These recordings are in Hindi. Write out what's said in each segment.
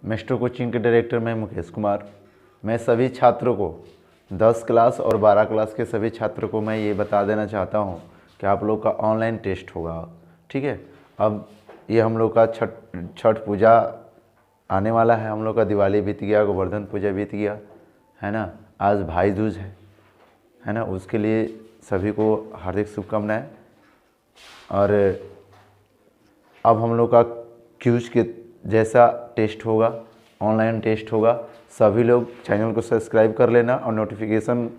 मेस्ट्रो कोचिंग के डायरेक्टर मैं मुकेश कुमार। मैं सभी छात्रों को 10 क्लास और 12 क्लास के सभी छात्रों को मैं ये बता देना चाहता हूँ कि आप लोग का ऑनलाइन टेस्ट होगा। ठीक है, अब ये हम लोग का छठ पूजा आने वाला है। हम लोग का दिवाली बीत गया, गोवर्धन पूजा बीत गया है ना, आज भाई दूज है ना, उसके लिए सभी को हार्दिक शुभकामनाएं। और अब हम लोग का क्यूज के जैसा टेस्ट होगा, ऑनलाइन टेस्ट होगा। सभी लोग चैनल को सब्सक्राइब कर लेना और नोटिफिकेशन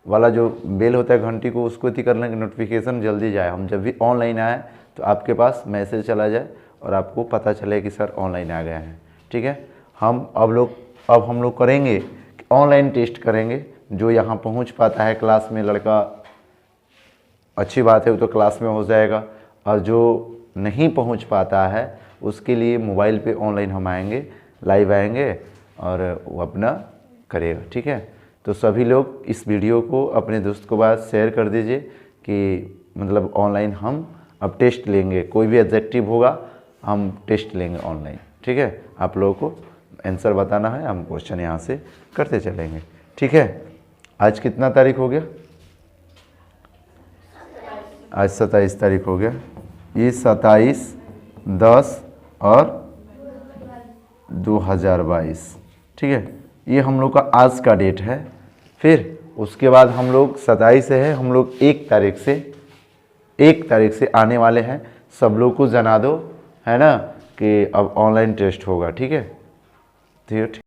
वाला जो बेल होता है घंटी को, उसको ही कर लेना कि नोटिफिकेशन जल्दी जाए। हम जब भी ऑनलाइन आए तो आपके पास मैसेज चला जाए और आपको पता चले कि सर ऑनलाइन आ गया है। ठीक है, अब हम लोग करेंगे ऑनलाइन टेस्ट करेंगे। जो यहाँ पहुँच पाता है क्लास में लड़का, अच्छी बात है, वो तो क्लास में हो जाएगा। और जो नहीं पहुंच पाता है उसके लिए मोबाइल पे ऑनलाइन हम आएंगे, लाइव आएंगे और वो अपना करेगा। ठीक है, तो सभी लोग इस वीडियो को अपने दोस्त को बाद शेयर कर दीजिए कि मतलब ऑनलाइन हम अब टेस्ट लेंगे, कोई भी ऑब्जेक्टिव होगा हम टेस्ट लेंगे ऑनलाइन। ठीक है, आप लोगों को आंसर बताना है, हम क्वेश्चन यहाँ से करते चलेंगे। ठीक है, आज कितना तारीख हो गया? आज 27 तारीख हो गया। ये 27/10 और 2022। ठीक है, ये हम लोग का आज का डेट है। फिर उसके बाद हम लोग 27 है, हम लोग 1 तारीख से आने वाले हैं। सब लोग को जना दो है ना कि अब ऑनलाइन टेस्ट होगा। ठीक है, ठीक।